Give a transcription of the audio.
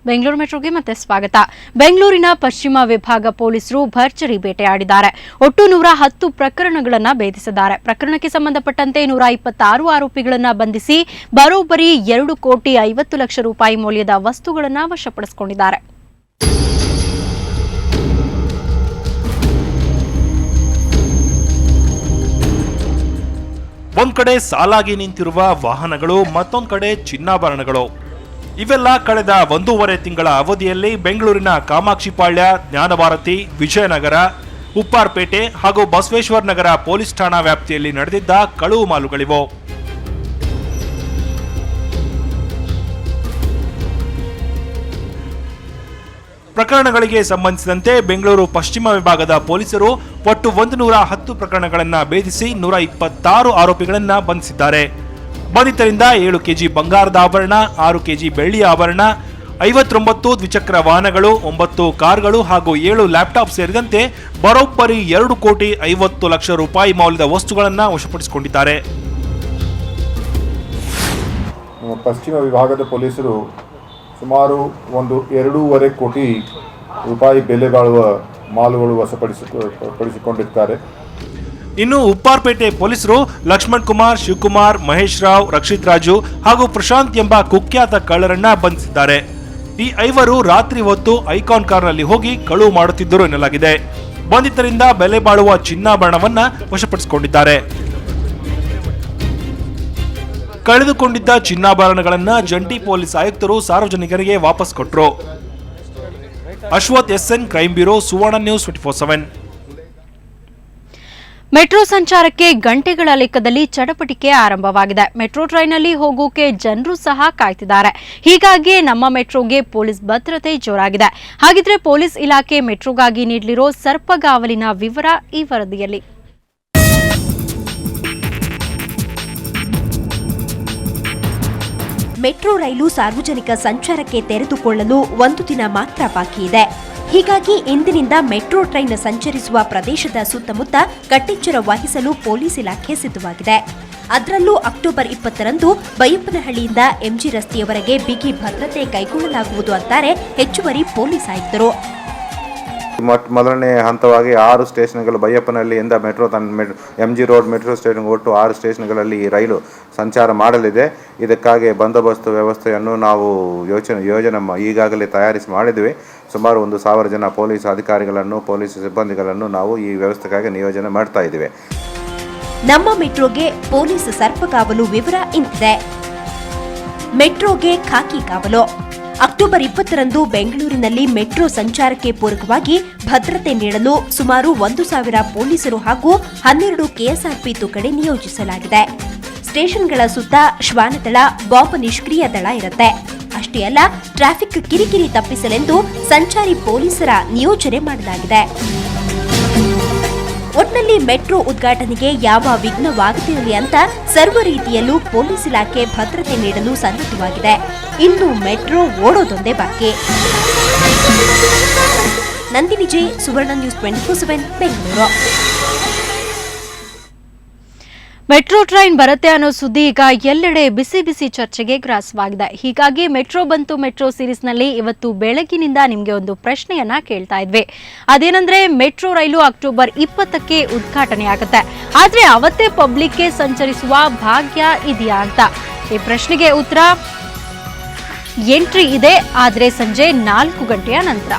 ಬೆಂಗಳೂರು ಮೆಟ್ರೋಗೆ ಮತ್ತೆ ಸ್ವಾಗತ. ಬೆಂಗಳೂರಿನ ಪಶ್ಚಿಮ ವಿಭಾಗ ಪೊಲೀಸರು ಭರ್ಜರಿ ಬೇಟೆಯಾಡಿದ್ದಾರೆ. ಒಟ್ಟು 110 ಪ್ರಕರಣಗಳನ್ನು ಭೇದಿಸಿದ್ದಾರೆ. ಪ್ರಕರಣಕ್ಕೆ ಸಂಬಂಧಪಟ್ಟಂತೆ 126 ಆರೋಪಿಗಳನ್ನು ಬಂಧಿಸಿ ಬರೋಬ್ಬರಿ 2,50,00,000 ರೂಪಾಯಿ ಮೌಲ್ಯದ ವಸ್ತುಗಳನ್ನು ವಶಪಡಿಸಿಕೊಂಡಿದ್ದಾರೆ. ಒಂದ್ ಕಡೆ ಸಾಲಾಗಿ ನಿಂತಿರುವ ವಾಹನಗಳು, ಮತ್ತೊಂದು ಕಡೆ ಚಿನ್ನಾಭರಣಗಳು. ಇವೆಲ್ಲ ಕಳೆದ 1.5 ತಿಂಗಳ ಅವಧಿಯಲ್ಲಿ ಬೆಂಗಳೂರಿನ ಕಾಮಾಕ್ಷಿಪಾಳ್ಯ, ಜ್ಞಾನಭಾರತಿ, ವಿಜಯನಗರ, ಉಪ್ಪಾರಪೇಟೆ ಹಾಗೂ ಬಸವೇಶ್ವರ ನಗರ ಪೊಲೀಸ್ ಠಾಣಾ ವ್ಯಾಪ್ತಿಯಲ್ಲಿ ನಡೆದಿದ್ದ ಕಳವು ಮಾಲುಗಳಿವು. ಪ್ರಕರಣಗಳಿಗೆ ಸಂಬಂಧಿಸಿದಂತೆ ಬೆಂಗಳೂರು ಪಶ್ಚಿಮ ವಿಭಾಗದ ಪೊಲೀಸರು ಒಟ್ಟು 110 ಪ್ರಕರಣಗಳನ್ನು ಭೇದಿಸಿ 126 ಆರೋಪಿಗಳನ್ನು ಬಂಧಿಸಿದ್ದಾರೆ. ಬಂಧಿತರಿಂದ 7 ಕೆಜಿ ಬಂಗಾರದ ಆಭರಣ, 6 ಕೆಜಿ ಬೆಳ್ಳಿಯ ಆಭರಣ, 59 ದ್ವಿಚಕ್ರ ವಾಹನಗಳು, 9 ಕಾರ್ಗಳು ಹಾಗೂ 7 ಲ್ಯಾಪ್ಟಾಪ್ ಸೇರಿದಂತೆ ಬರೋಬ್ಬರಿ 2,50,00,000 ರೂಪಾಯಿ ಮೌಲ್ಯದ ವಸ್ತುಗಳನ್ನು ವಶಪಡಿಸಿಕೊಂಡಿದ್ದಾರೆ. ಪಶ್ಚಿಮ ವಿಭಾಗದ ಪೊಲೀಸರು ಸುಮಾರು 2.5 ಕೋಟಿ ರೂಪಾಯಿ ಬೆಲೆ ಬಾಳುವ ಮಾಲುಗಳು ವಶಪಡಿಸಿಕೊಂಡಿದ್ದಾರೆ. ಇನ್ನು ಉಪ್ಪಾರಪೇಟೆ ಪೊಲೀಸರು ಲಕ್ಷ್ಮಣ್ ಕುಮಾರ್, ಶಿವಕುಮಾರ್, ಮಹೇಶ್ ರಾವ್, ರಕ್ಷಿತ್ ರಾಜು ಹಾಗೂ ಪ್ರಶಾಂತ್ ಎಂಬ ಕುಖ್ಯಾತ ಕಳ್ಳರನ್ನ ಬಂಧಿಸಿದ್ದಾರೆ. ಈ 5 ರಾತ್ರಿ ಹೊತ್ತು ಐಕಾನ್ ಕಾರ್ನಲ್ಲಿ ಹೋಗಿ ಕಳುವು ಮಾಡುತ್ತಿದ್ದರು ಎನ್ನಲಾಗಿದೆ. ಬಂಧಿತರಿಂದ ಬೆಲೆ ಬಾಳುವ ಚಿನ್ನಾಭರಣವನ್ನ ವಶಪಡಿಸಿಕೊಂಡಿದ್ದಾರೆ. ಕಳೆದುಕೊಂಡಿದ್ದ ಚಿನ್ನಾಭರಣಗಳನ್ನು ಜಂಟಿ ಪೊಲೀಸ್ ಆಯುಕ್ತರು ಸಾರ್ವಜನಿಕರಿಗೆ ವಾಪಸ್ ಕೊಟ್ಟರು. ಅಶ್ವಥ್ SN, ಕ್ರೈಮ್ ಬ್ಯೂರೋ, ಸುವರ್ಣ ನ್ಯೂಸ್ 24/7. ಮೆಟ್ರೋ ಸಂಚಾರಕ್ಕೆ ಗಂಟೆಗಳ ಲೆಕ್ಕದಲ್ಲಿ ಚಟಪಟಿಕೆ ಆರಂಭವಾಗಿದೆ. ಮೆಟ್ರೋ ಟ್ರೈನ್ನಲ್ಲಿ ಹೋಗೋಕೆ ಜನರು ಸಹ ಕಾಯ್ತಿದ್ದಾರೆ. ಹೀಗಾಗಿ ನಮ್ಮ ಮೆಟ್ರೋಗೆ ಪೊಲೀಸ್ ಭದ್ರತೆ ಜೋರಾಗಿದೆ. ಹಾಗಿದ್ರೆ ಪೊಲೀಸ್ ಇಲಾಖೆ ಮೆಟ್ರೋಗಾಗಿ ನೀಡಲಿರೋ ಸರ್ಪಗಾವಲಿನ ವಿವರ ಈ ವರದಿಯಲ್ಲಿ. ಮೆಟ್ರೋ ರೈಲು ಸಾರ್ವಜನಿಕ ಸಂಚಾರಕ್ಕೆ ತೆರೆದುಕೊಳ್ಳಲು 1 ದಿನ ಮಾತ್ರ ಬಾಕಿ ಇದೆ. ಹೀಗಾಗಿ ಇಂದಿನಿಂದ ಮೆಟ್ರೋ ಟ್ರೈನ್ ಸಂಚರಿಸುವ ಪ್ರದೇಶದ ಸುತ್ತಮುತ್ತ ಕಟ್ಟೆಚ್ಚರ ವಹಿಸಲು ಪೊಲೀಸ್ ಇಲಾಖೆ ಸಿದ್ಧವಾಗಿದೆ. ಅದರಲ್ಲೂ ಅಕ್ಟೋಬರ್ 20ರಂದು ಬೈಯಪ್ಪನಹಳ್ಳಿಯಿಂದ MG ರಸ್ತೆಯವರೆಗೆ ಬಿಗಿ ಭದ್ರತೆ ಕೈಗೊಳ್ಳಲಾಗುವುದು ಅಂತಾರೆ ಹೆಚ್ಚುವರಿ ಪೊಲೀಸ್ ಆಯುಕ್ತರು. ಮೊದಲನೇ ಹಂತವಾಗಿ 6 ಸ್ಟೇಷನ್ಗಳು ಬೈಯಪ್ಪನಹಳ್ಳಿಯಿಂದ MG ರೋಡ್ ಮೆಟ್ರೋ ಸ್ಟೇಷನ್ ಒಟ್ಟು 6 ಸ್ಟೇಷನ್ಗಳಲ್ಲಿ ಈ ರೈಲು ಸಂಚಾರ ಮಾಡಲಿದೆ. ಇದಕ್ಕಾಗಿ ಬಂದೋಬಸ್ತ್ ವ್ಯವಸ್ಥೆಯನ್ನು ನಾವು ಯೋಜನೆ ಈಗಾಗಲೇ ತಯಾರಿಸಿ ಮಾಡಿದ್ವಿ. ಸುಮಾರು 1,000 ಜನ ಪೊಲೀಸ್ ಅಧಿಕಾರಿಗಳನ್ನು, ಪೊಲೀಸ್ ಸಿಬ್ಬಂದಿಗಳನ್ನು ನಾವು ಈ ವ್ಯವಸ್ಥೆಗಾಗಿ ನಿಯೋಜನೆ ಮಾಡ್ತಾ ಇದ್ದೀವಿ. ನಮ್ಮ ಮೆಟ್ರೋಗೆ ಪೊಲೀಸ್ ಸರ್ಪಗಾವಲು ವಿವರ ಇಂತಿದೆ. ಮೆಟ್ರೋಗೆ ಖಾಕಿ ಕಾವಲು. ಅಕ್ಟೋಬರ್ 20ರಂದು ಬೆಂಗಳೂರಿನಲ್ಲಿ ಮೆಟ್ರೋ ಸಂಚಾರಕ್ಕೆ ಪೂರಕವಾಗಿ ಭದ್ರತೆ ನೀಡಲು ಸುಮಾರು 1,000 ಪೊಲೀಸರು ಹಾಗೂ 12 KSRP ತುಕಡಿ ನಿಯೋಜಿಸಲಾಗಿದೆ. ಸ್ಟೇಷನ್ಗಳ ಸುತ್ತ ಶ್ವಾನದಳ, ಬಾಂಬ್ ನಿಷ್ಕ್ರಿಯ ದಳ ಇರುತ್ತೆ. ಅಷ್ಟೇ ಅಲ್ಲ, ಟ್ರಾಫಿಕ್ ಕಿರಿಕಿರಿ ತಪ್ಪಿಸಲೆಂದು ಸಂಚಾರಿ ಪೊಲೀಸರ ನಿಯೋಜನೆ ಮಾಡಲಾಗಿದೆ. ಒಟ್ನಲ್ಲಿ ಮೆಟ್ರೋ ಉದ್ಘಾಟನೆಗೆ ಯಾವ ವಿಘ್ನವಾಗದಿರಲಿ ಅಂತ ಸರ್ವ ರೀತಿಯಲ್ಲೂ ಪೊಲೀಸ್ ಇಲಾಖೆ ಭದ್ರತೆ ನೀಡಲು ಸನ್ನದ್ಧವಾಗಿದೆ. ಇನ್ನು ಮೆಟ್ರೋ ಓಡೋದೊಂದೇ ಬಾಕಿ. ನಂದಿನಿ ಜೆ, ಸುವರ್ಣ ನ್ಯೂಸ್ 24/7 ಬೆಂಗಳೂರು. ಮೆಟ್ರೋ ಟ್ರೈನ್ ಬರುತ್ತೆ ಅನ್ನೋ ಸುದ್ದಿ ಈಗ ಎಲ್ಲೆಡೆ ಬಿಸಿ ಬಿಸಿ ಚರ್ಚೆಗೆ ಗ್ರಾಸವಾಗಿದೆ. ಹೀಗಾಗಿ ಮೆಟ್ರೋ ಬಂತು ಮೆಟ್ರೋ ಸೀರೀಸ್ನಲ್ಲಿ ಇವತ್ತು ಬೆಳಗಿನಿಂದ ನಿಮಗೆ ಒಂದು ಪ್ರಶ್ನೆಯನ್ನ ಕೇಳ್ತಾ ಇದ್ವಿ. ಅದೇನಂದ್ರೆ, ಮೆಟ್ರೋ ರೈಲು ಅಕ್ಟೋಬರ್ 20ಕ್ಕೆ ಉದ್ಘಾಟನೆ ಆಗುತ್ತೆ, ಆದ್ರೆ ಅವತ್ತೇ ಪಬ್ಲಿಕ್ಗೆ ಸಂಚರಿಸುವ ಭಾಗ್ಯ ಇದೆಯಾ ಅಂತ. ಈ ಪ್ರಶ್ನೆಗೆ ಉತ್ತರ ಎಂಟ್ರಿ ಇದೆ, ಆದ್ರೆ ಸಂಜೆ 4 ಗಂಟೆಯ ನಂತರ.